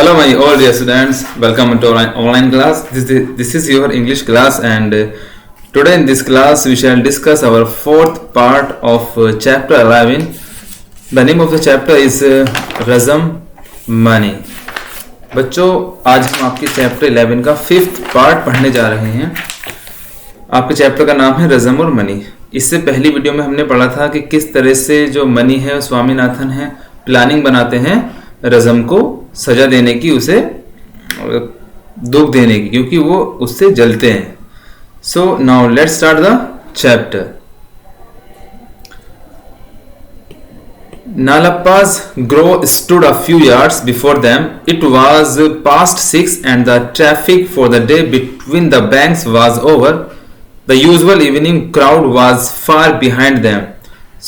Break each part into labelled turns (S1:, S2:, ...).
S1: Hello, my all dear students. Welcome to online class. This is your English class, and today in this class we shall discuss our fourth part of chapter 11. The name of the chapter is रज़म मनी. बच्चों, आज हम आपके chapter 11 का fifth part पढ़ने जा रहे हैं. आपके चैप्टर का नाम है रज़म और मनी. इससे पहली वीडियो में हमने पढ़ा था कि किस तरह से जो मनी है, स्वामीनाथन है, प्लानिंग बनाते हैं रज़म को सजा देने की, उसे दुख देने की, क्योंकि वो उससे जलते हैं. So now let's start the chapter. Nalappa's grow stood a few yards before them. It was past 6 and the traffic for the day between the banks was over. The usual evening crowd was far behind them.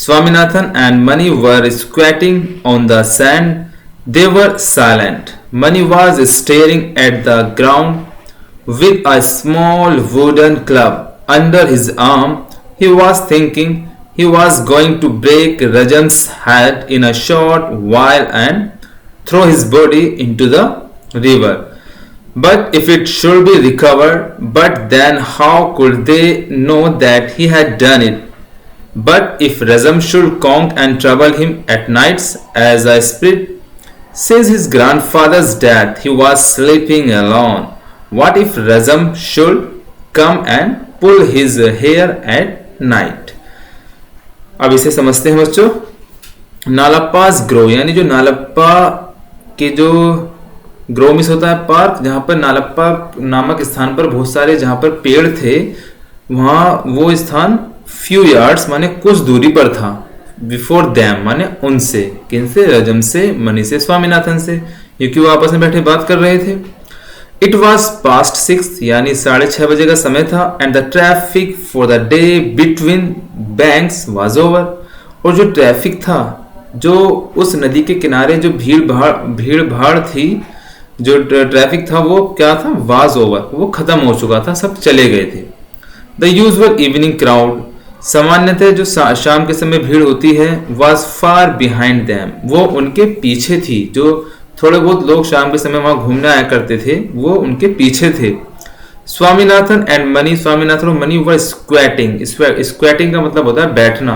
S1: Swaminathan and Mani were squatting on the sand. They were silent. Mani was staring at the ground with a small wooden club under his arm. He was thinking he was going to break Rajam's head in a short while and throw his body into the river. But if it should be recovered, but then how could they know that he had done it? But if Rajam should conk and trouble him at nights as a spirit, since his grandfather's death he was sleeping alone, what if Rajam should come and pull his hair at night? अब इसे समझते हैं बच्चों. नालप्पास grow, यानी जो नालप्पा के जो grow miss होता है पार्क, जहां पर नालप्पा नामक स्थान पर बहुत सारे जहां पर पेड़ थे, वहां वो स्थान फ्यू यार्ड्स माने कुछ दूरी पर था. बिफोर दैम माने उनसे, किनसे? रजम से, मनी से, स्वामीनाथन से, क्योंकि वो आपस में बैठे बात कर रहे थे. इट वॉज पास्ट 6 यानी 6:30 बजे का समय था. And the traffic for the day between banks was over. और जो ट्रैफिक था, जो उस नदी के किनारे जो भीड़ भाड़ थी, जो ट्रैफिक था वो क्या था? वाज ओवर, वो खत्म हो चुका था, सब चले गए थे. द यूजुअल इवनिंग क्राउड, सामान्यतः जो शाम के समय भीड़ होती है, वाज फार बिहाइंड देम, वो उनके पीछे थी. जो थोड़े बहुत लोग शाम के समय वहां घूमने आया करते थे, वो उनके पीछे थे. स्वामीनाथन एंड मनी, स्वामीनाथन और मनी वर स्क्वैटिंग. स्क्वैटिंग का मतलब होता है बैठना.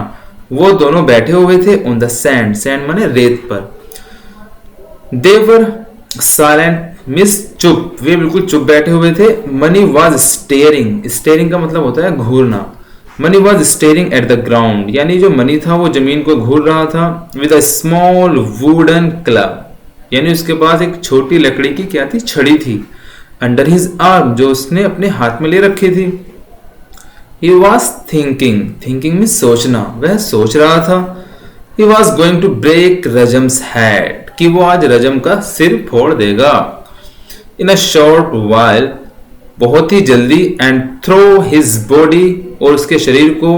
S1: वो दोनों बैठे हुए थे ऑन द सैंड. सैंड माने रेत पर. दे वर साइलेंट मिस चुप, वे बिल्कुल चुप बैठे हुए थे. Money was steering. स्टेयरिंग का मतलब होता है घूरना. Mani was staring at the ground, यानी जो मनी था वो जमीन को घूर रहा था. With a small wooden club, यानी उसके पास एक छोटी लकड़ी की क्या थी? छड़ी थी. अंडर हिज आर्म, जो उसने अपने हाथ में ले रखी थी. He was thinking. थिंकिंग में सोचना, वह सोच रहा था. He was going to break Rajam's head, कि वो आज रजम का सिर फोड़ देगा. इन अ शॉर्ट वाइल, बहुत ही जल्दी. एंड थ्रो हिज बॉडी, और उसके शरीर को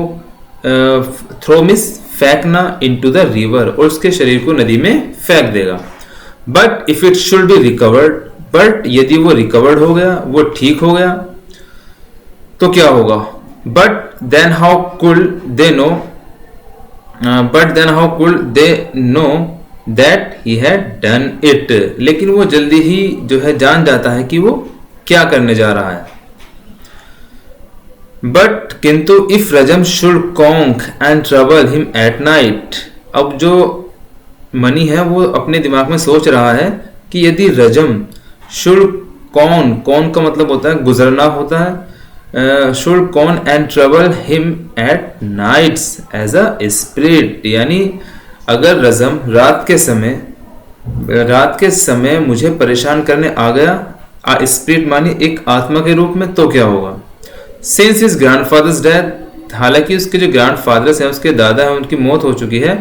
S1: थ्रो मिस फेंकना, इनटू द रिवर, और उसके शरीर को नदी में फेंक देगा. But if it should be recovered, but यदि वो रिकवर्ड हो गया, वो ठीक हो गया, तो क्या होगा? But then how could they know, that he had done it. लेकिन वो जल्दी ही जो है जान जाता है कि वो क्या करने जा रहा है. बट किंतु if Rajam should come and trouble him at night, अब जो मनी है वो अपने दिमाग में सोच रहा है कि यदि रजम शुड कौन का मतलब होता है गुजरना होता है. Should con and trouble him at nights as a spirit, यानी अगर रजम रात के समय मुझे परेशान करने आ गया, स्पिरिट मानी एक आत्मा के रूप में, तो क्या होगा? सिंस हिज ग्रैंडफादर्स डेथ, हालांकि उसके जो ग्रैंडफादर्स हैं, उसके दादा हैं, उनकी मौत हो चुकी है.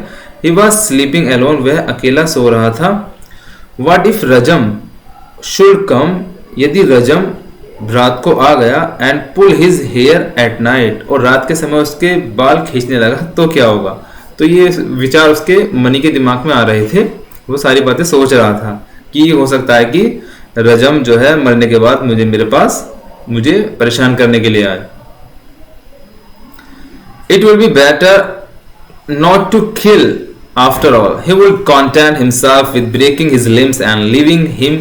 S1: ही वॉज स्लीपिंग अलोन, वह अकेला सो रहा था. What if Rajam should come, यदि रजम रात को आ गया, and pull his hair at night, और रात के समय उसके बाल खींचने लगा, तो क्या होगा? तो ये विचार उसके मनी के दिमाग में आ रहे थे. वो सारी बातें सोच रहा था कि हो सकता है कि रजम जो है मरने के बाद मेरे पास मुझे परेशान करने के लिए आए. It will be better not to kill After all, he would content himself with breaking his limbs and leaving him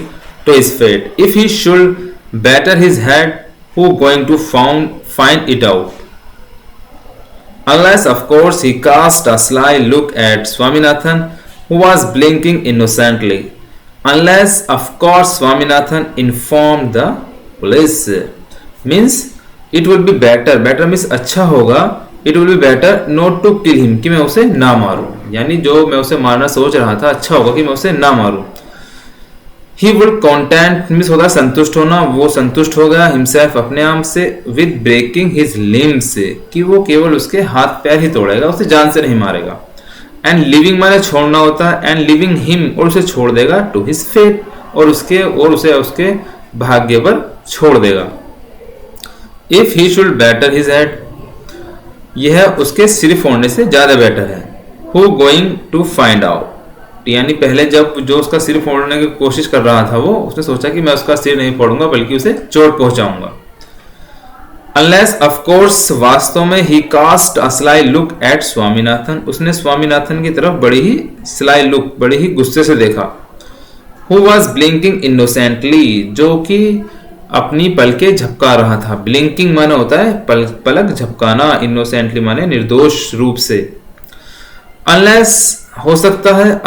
S1: to his fate. If he should batter his head, who going to find it out? Unless, of course, he cast a sly look at Swaminathan, who was blinking innocently. Unless, of course, Swaminathan informed the police. Means it will be better. Better means अच्छा होगा. It will be better not to kill him. कि मैं उसे ना मारूं. यानी जो मैं उसे मारना सोच रहा था अच्छा होगा कि मैं उसे ना मारूं. He would content means होगा संतुष्ट होना. वो संतुष्ट हो गया himself अपने आप से with breaking his limbs कि वो केवल उसके हाथ पैर ही तोड़ेगा, उसे जान से नहीं मारेगा. And leaving माने छोड़ना होता है. And leaving him और उसे छोड़ देगा to his fate और उसे उसके भाग्य पर छोड़ देगा. If he should batter his head यह उसके सिर फोड़ने से ज्यादा बेटर है. Who going to find out यानी पहले जब जो उसका सिर फोड़ने की कोशिश कर रहा था वो उसने सोचा कि मैं उसका सिर नहीं फोड़ूंगा बल्कि उसे चोट पहुंचाऊंगा. Unless of course वास्तव में he cast a sly look at Swaminathan उसने स्वामीनाथन की तरफ बड़ी ही sly look बड़ी ही गुस्से से देखा. Who was blinking innocently जो कि अपनी पलकें झपका रहा था. Blinking माने होता है पलक झपकाना. Innocently माने निर्दोष रूप से. Unless हो सकता है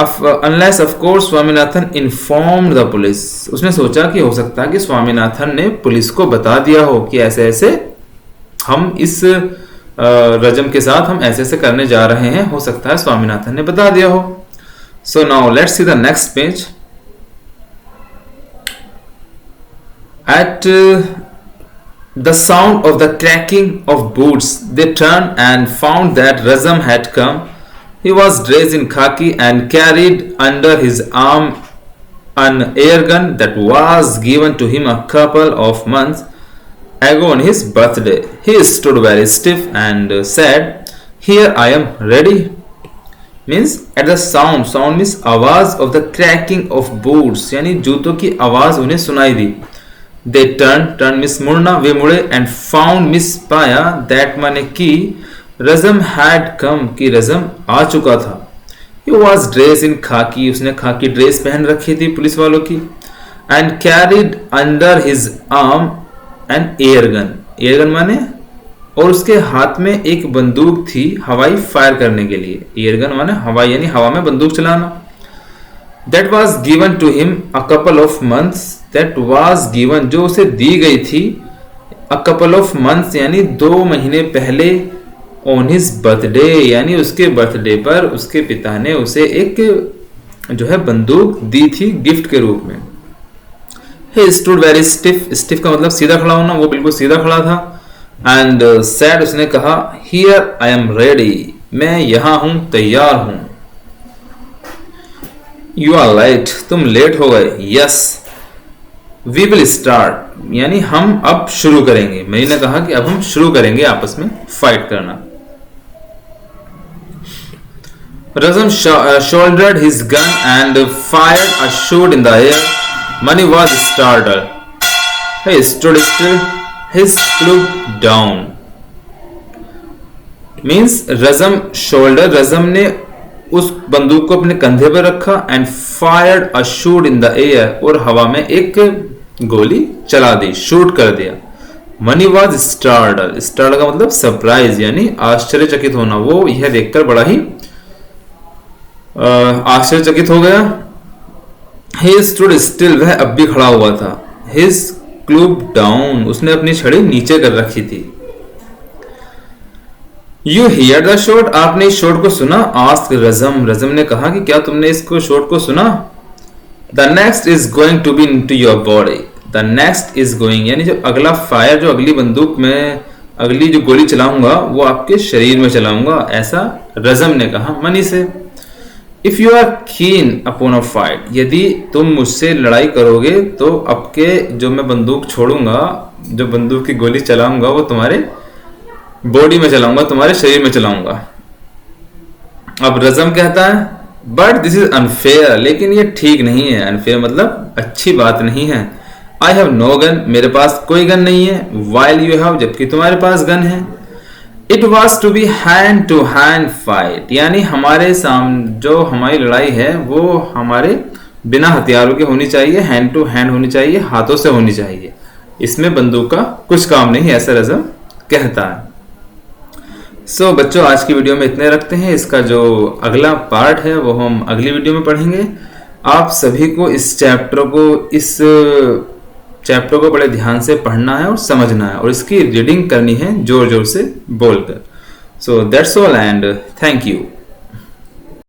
S1: unless of course Swaminathan informed the police उसने सोचा कि हो सकता है कि स्वामीनाथन ने पुलिस को बता दिया हो कि ऐसे ऐसे हम इस रजम के साथ हम ऐसे ऐसे करने जा रहे हैं. हो सकता है स्वामीनाथन ने बता दिया हो. So now let's see the next page. At the sound of the cracking of boots they turned and found that Razam had come. He was dressed in khaki and carried under his arm an air gun that was given to him a couple of months ago on his birthday. He stood very stiff and said, "Here I am ready." Means at the sound means आवाज of the cracking of boots यानी जूतों की आवाज उन्हें सुनाई दी. They turned means मुड़ना. वे मुड़े and found means पाया that माने की रज़म had come कि रज़म आ चुका था. He was dressed in khaki उसने खाकी ड्रेस पहन रखी थी पुलिस वालों की. And carried under his arm an air gun. Air gun माने और उसके हाथ में एक बंदूक थी हवाई फायर करने के लिए. एयर गन माने हवाई यानी हवा में बंदूक चलाना. That was given to him a couple of months. That was given जो उसे दी गई थी a couple of months यानी 2 महीने पहले on his birthday यानी उसके बर्थडे पर उसके पिता ने उसे एक जो है बंदूक दी थी गिफ्ट के रूप में. He stood very stiff. Stiff का मतलब सीधा खड़ा होना. वो बिल्कुल सीधा खड़ा था. And said उसने कहा Here I am ready. मैं यहाँ हूँ तैयार हूँ. You are late. तुम लेट हो गए. Yes. We will start यानी हम अब शुरू करेंगे. मैंने कहा कि अब हम शुरू करेंगे आपस में फाइट करना. Razam shouldered his gun and fired a shot in the air. Mani was startled. He stood still, his club down. Means Razam ने उस बंदूक को अपने कंधे पर रखा and fired a shot in the air और हवा में एक गोली चला दी, शूट कर दिया. Mani was startled. Startled का मतलब सरप्राइज यानी आश्चर्यचकित होना. वो यह देखकर बड़ा ही आश्चर्यचकित हो गया. He stood still वह अब भी खड़ा हुआ था. His club down उसने अपनी छड़ी नीचे कर रखी थी. You hear the shot आपने इस शॉट को सुना. Asked रज़म ने कहा कि क्या तुमने इसको शॉट को सुना. The next is going to be into your body. The next is going यानी जो अगला फायर जो अगली बंदूक में अगली जो गोली चलाऊंगा वो आपके शरीर में चलाऊंगा. ऐसा रज़म ने कहा मनी से. If you are keen upon a fight यदि तुम मुझसे लड़ाई करोगे तो आपके जो मैं बंदूक छोड़ूंगा जो बंदूक की गोली चलाऊंगा वो तुम्हारे बॉडी में चलाऊंगा, तुम्हारे शरीर में चलाऊंगा. अब रज़म कहता है बट दिस इज अनफेयर लेकिन ये ठीक नहीं है. अनफेयर मतलब अच्छी बात नहीं है. आई हैव नो गन मेरे पास कोई गन नहीं है. वाइल यू हैव जबकि तुम्हारे पास गन है. It was to be hand to hand fight यानी हमारे सामने जो हमारी लड़ाई है वो हमारे बिना हथियारों के होनी चाहिए, हैंड टू हैंड होनी चाहिए, हाथों से होनी चाहिए। इसमें बंदूक का कुछ काम नहीं, ऐसा रज़म कहता है। सो बच्चों, आज की वीडियो में इतने रखते हैं। इसका जो अगला पार्ट है वो हम अगली वीडियो में पढ़ेंगे। आप सभी को इस चैप्टर को बड़े ध्यान से पढ़ना है और समझना है, और इसकी रीडिंग करनी है जोर जोर से बोलकर। So that's all and thank you.